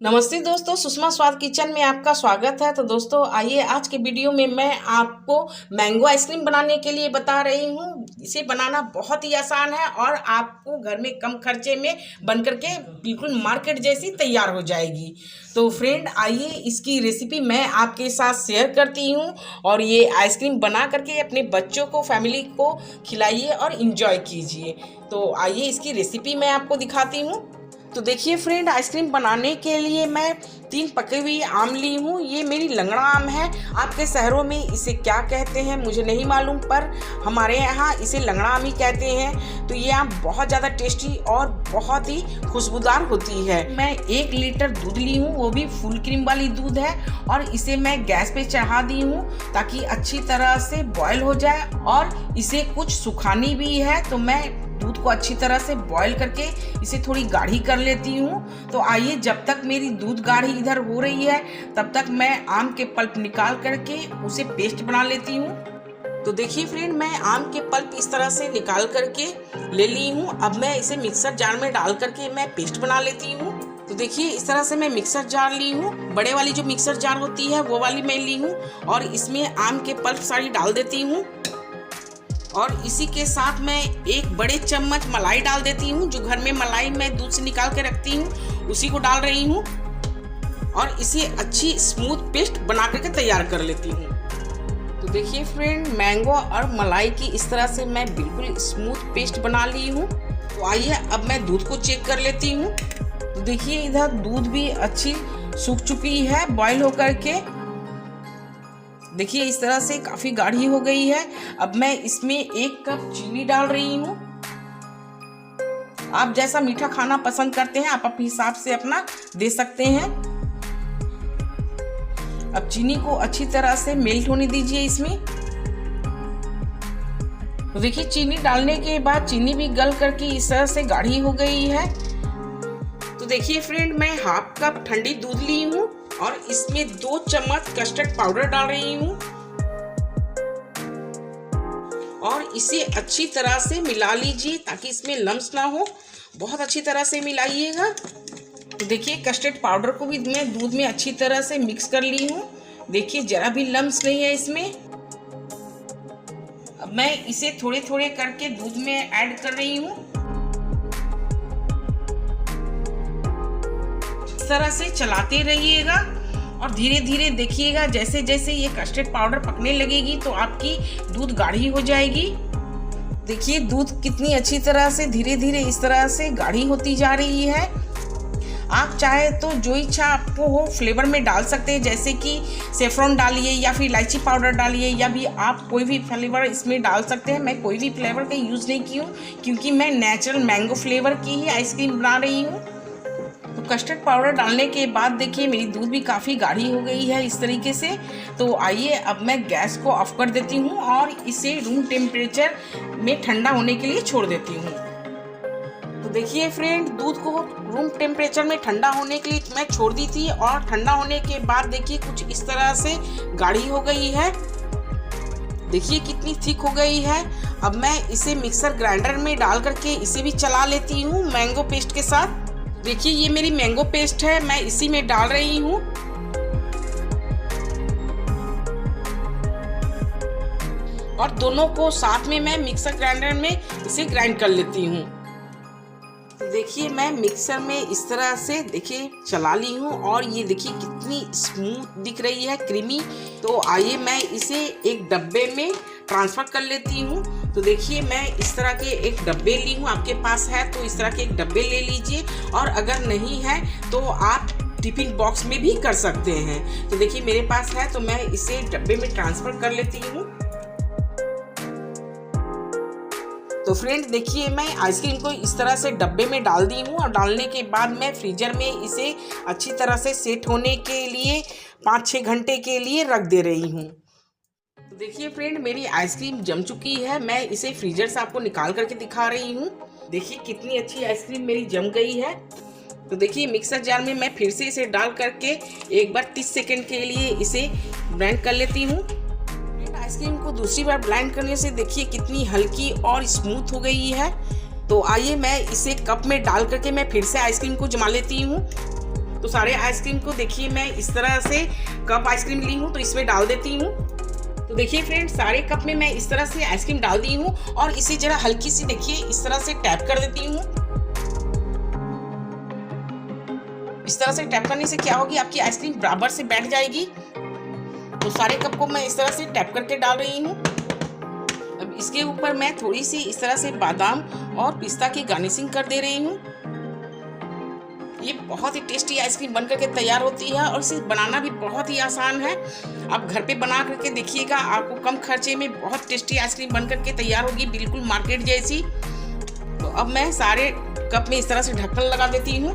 नमस्ते दोस्तों, सुषमा स्वाद किचन में आपका स्वागत है। तो दोस्तों आइए आज के वीडियो में मैं आपको मैंगो आइसक्रीम बनाने के लिए बता रही हूँ। इसे बनाना बहुत ही आसान है और आपको घर में कम खर्चे में बनकर के बिल्कुल मार्केट जैसी तैयार हो जाएगी। तो फ्रेंड आइए इसकी रेसिपी मैं आपके साथ शेयर करती हूँ और ये आइसक्रीम बना करके अपने बच्चों को, फैमिली को खिलाइए और इन्जॉय कीजिए। तो आइए इसकी रेसिपी मैं आपको दिखाती हूँ। तो देखिए फ्रेंड, आइसक्रीम बनाने के लिए मैं 3 पके हुई आम ली हूँ। ये मेरी लंगड़ा आम है। आपके शहरों में इसे क्या कहते हैं मुझे नहीं मालूम, पर हमारे यहाँ इसे लंगड़ा आम ही कहते हैं। तो ये आम बहुत ज़्यादा टेस्टी और बहुत ही खुशबूदार होती है। मैं 1 लीटर दूध ली हूँ, वो भी फुल क्रीम वाली दूध है, और इसे मैं गैस पे चढ़ा दी हूँ ताकि अच्छी तरह से बॉयल हो जाए। और इसे कुछ सुखानी भी है, तो मैं दूध को अच्छी तरह से बॉईल करके इसे थोड़ी गाढ़ी कर लेती हूँ। तो आइए, जब तक मेरी दूध गाढ़ी इधर हो रही है तब तक मैं आम के पल्प निकाल करके उसे पेस्ट बना लेती हूँ। तो देखिए फ्रेंड, मैं आम के पल्प इस तरह से निकाल करके ले ली हूँ। अब मैं इसे मिक्सर जार में डाल करके मैं पेस्ट बना लेती हूँ। तो देखिए इस तरह से मैं मिक्सर जार ली हूँ। बड़े वाली जो मिक्सर जार होती है वो वाली मैं ली हूँ, और इसमें आम के पल्प सारी डाल देती हूँ। और इसी के साथ मैं 1 बड़े चम्मच मलाई डाल देती हूँ। जो घर में मलाई मैं दूध से निकाल के रखती हूँ उसी को डाल रही हूँ, और इसे अच्छी स्मूथ पेस्ट बना करके तैयार कर लेती हूँ। तो देखिए फ्रेंड, मैंगो और मलाई की इस तरह से मैं बिल्कुल स्मूथ पेस्ट बना ली हूँ। तो आइए अब मैं दूध को चेक कर लेती हूँ। तो देखिए इधर दूध भी अच्छी सूख चुकी है बॉयल होकर के। देखिए इस तरह से काफी गाढ़ी हो गई है। अब मैं इसमें 1 कप चीनी डाल रही हूँ। आप जैसा मीठा खाना पसंद करते हैं आप अपने हिसाब से अपना दे सकते हैं। अब चीनी को अच्छी तरह से मेल्ट होने दीजिए इसमें। तो देखिए चीनी डालने के बाद चीनी भी गल करके इस तरह से गाढ़ी हो गई है। तो देखिए फ्रेंड, मैं 1/2 कप ठंडी दूध ली हूँ और इसमें 2 चम्मच कस्टर्ड पाउडर डाल रही हूँ, और इसे अच्छी तरह से मिला लीजिए ताकि इसमें लम्स ना हो। बहुत अच्छी तरह से मिलाइएगा। तो देखिए कस्टर्ड पाउडर को भी मैं दूध में अच्छी तरह से मिक्स कर ली हूँ। देखिए जरा भी लम्स नहीं है इसमें। अब मैं इसे थोड़े थोड़े करके दूध में ऐड कर रही हूँ। इस तरह से चलाते रहिएगा और धीरे धीरे देखिएगा, जैसे जैसे ये कस्टर्ड पाउडर पकने लगेगी तो आपकी दूध गाढ़ी हो जाएगी। देखिए दूध कितनी अच्छी तरह से धीरे धीरे इस तरह से गाढ़ी होती जा रही है। आप चाहे तो जो इच्छा आपको हो फ्लेवर में डाल सकते हैं, जैसे कि सेफ्रॉन डालिए या फिर इलायची पाउडर डालिए, या भी आप कोई भी फ्लेवर इसमें डाल सकते हैं। मैं कोई भी फ्लेवर का यूज़ नहीं की हूँ क्योंकि मैं नेचुरल मैंगो फ्लेवर की ही आइसक्रीम बना रही हूँ। तो कस्टर्ड पाउडर डालने के बाद देखिए मेरी दूध भी काफ़ी गाढ़ी हो गई है इस तरीके से। तो आइए अब मैं गैस को ऑफ कर देती हूँ और इसे रूम टेम्परेचर में ठंडा होने के लिए छोड़ देती हूँ। तो देखिए फ्रेंड, दूध को रूम टेम्परेचर में ठंडा होने के लिए मैं छोड़ दी थी, और ठंडा होने के बाद देखिए कुछ इस तरह से गाढ़ी हो गई है। देखिए कितनी थिक हो गई है। अब मैं इसे मिक्सर ग्राइंडर में डाल करके इसे भी चला लेती हूँ मैंगो पेस्ट के साथ। देखिए ये मेरी मैंगो पेस्ट है, मैं इसी में डाल रही हूँ। और दोनों को साथ में मैं मिक्सर ग्राइंडर में इसे ग्राइंड कर लेती हूँ। तो देखिए मैं मिक्सर में इस तरह से देखिए चला ली हूँ, और ये देखिए कितनी स्मूथ दिख रही है, क्रीमी। तो आइए मैं इसे एक डब्बे में ट्रांसफ़र कर लेती हूँ। तो देखिए मैं इस तरह के एक डब्बे ली हूँ। आपके पास है तो इस तरह के एक डब्बे ले लीजिए, और अगर नहीं है तो आप टिफिन बॉक्स में भी कर सकते हैं। तो देखिए मेरे पास है तो मैं इसे डब्बे में ट्रांसफ़र कर लेती हूँ। तो फ्रेंड देखिए मैं आइसक्रीम को इस तरह से डब्बे में डाल दी हूँ, और डालने के बाद मैं फ्रीजर में इसे अच्छी तरह से सेट होने के लिए 5-6 घंटे के लिए रख दे रही हूँ। तो देखिए फ्रेंड, मेरी आइसक्रीम जम चुकी है। मैं इसे फ्रीजर से आपको निकाल करके दिखा रही हूँ। देखिए कितनी अच्छी आइसक्रीम मेरी जम गई है। तो देखिए मिक्सर जार में मैं फिर से इसे डाल करके एक बार 30 सेकंड के लिए इसे ब्लेंड कर लेती हूँ। आइसक्रीम को दूसरी बार ब्लेंड करने से देखिए कितनी हल्की और स्मूथ हो गई है। तो आइए मैं इसे कप में डाल करके मैं फिर से आइसक्रीम को जमा लेती हूँ। तो सारे आइसक्रीम को देखिए मैं इस तरह से कप आइसक्रीम ली हूँ तो इसमें डाल देती हूँ। तो देखिए फ्रेंड, सारे कप में मैं इस तरह से आइसक्रीम डाल दी हूँ और इसे जरा हल्की सी देखिए इस तरह से टैप कर देती हूँ। इस तरह से टैप करने से क्या होगी, आपकी आइसक्रीम बराबर से बैठ जाएगी। तो सारे कप को मैं इस तरह से टैप करके डाल रही हूँ। अब इसके ऊपर मैं थोड़ी सी इस तरह से बादाम और पिस्ता की गार्निशिंग कर दे रही हूँ। ये बहुत ही टेस्टी आइसक्रीम बनकर के तैयार होती है और इसे बनाना भी बहुत ही आसान है। आप घर पे बना करके देखिएगा, आपको कम खर्चे में बहुत टेस्टी आइसक्रीम बनकर के तैयार होगी, बिल्कुल मार्केट जैसी। तो अब मैं सारे कप में इस तरह से ढक्कन लगा देती हूँ।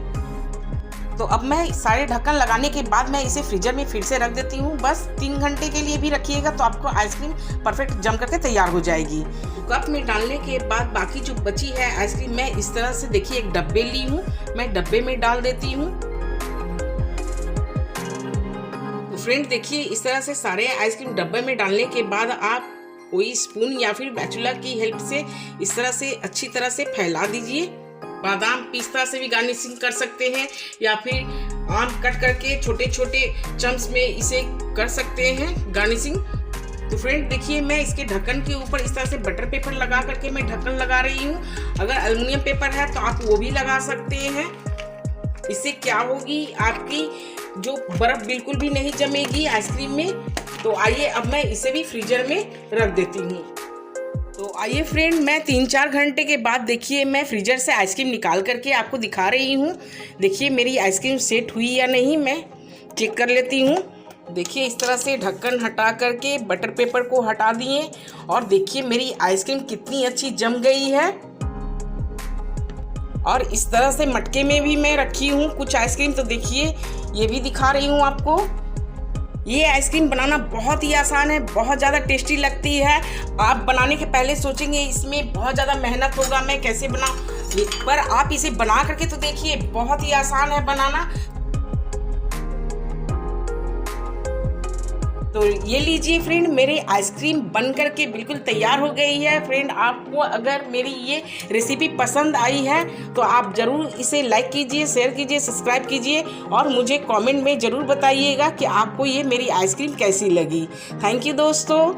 तो अब मैं सारे ढक्कन लगाने के बाद मैं इसे फ्रीजर में फिर से रख देती हूँ। बस 3 घंटे के लिए भी रखिएगा तो आपको आइसक्रीम परफेक्ट जम करके तैयार हो जाएगी। कप में डालने के बाद बाकी जो बची है आइसक्रीम मैं इस तरह से देखिए एक डब्बे ली हूँ, मैं डब्बे में डाल देती हूँ। तो फ्रेंड देखिए इस तरह से सारे आइसक्रीम डब्बे में डालने के बाद आप कोई स्पून या फिर स्पैचुला की हेल्प से इस तरह से अच्छी तरह से फैला दीजिए। बादाम पिस्ता से भी गार्निशिंग कर सकते हैं या फिर आम कट करके छोटे छोटे चम्स में इसे कर सकते हैं गार्निशिंग। तो फ्रेंड देखिए मैं इसके ढक्कन के ऊपर इस तरह से बटर पेपर लगा करके मैं ढक्कन लगा रही हूँ। अगर एल्युमिनियम पेपर है तो आप वो भी लगा सकते हैं। इससे क्या होगी, आपकी जो बर्फ बिल्कुल भी नहीं जमेगी आइसक्रीम में। तो आइए अब मैं इसे भी फ्रीजर में रख देती हूँ। तो आइए फ्रेंड, मैं 3-4 घंटे के बाद देखिए मैं फ्रीजर से आइसक्रीम निकाल करके आपको दिखा रही हूँ। देखिए मेरी आइसक्रीम सेट हुई या नहीं, मैं चेक कर लेती हूँ। देखिए इस तरह से ढक्कन हटा करके बटर पेपर को हटा दिए और देखिए मेरी आइसक्रीम कितनी अच्छी जम गई है। और इस तरह से मटके में भी मैं रखी हूँ कुछ आइसक्रीम, तो देखिए ये भी दिखा रही हूँ आपको। ये आइसक्रीम बनाना बहुत ही आसान है, बहुत ज़्यादा टेस्टी लगती है। आप बनाने के पहले सोचेंगे इसमें बहुत ज़्यादा मेहनत होगा, मैं कैसे बना, पर आप इसे बना करके तो देखिए बहुत ही आसान है बनाना। तो ये लीजिए फ्रेंड, मेरी आइसक्रीम बन करके बिल्कुल तैयार हो गई है। फ्रेंड आपको अगर मेरी ये रेसिपी पसंद आई है तो आप ज़रूर इसे लाइक कीजिए, शेयर कीजिए, सब्सक्राइब कीजिए और मुझे कमेंट में ज़रूर बताइएगा कि आपको ये मेरी आइसक्रीम कैसी लगी। थैंक यू दोस्तों।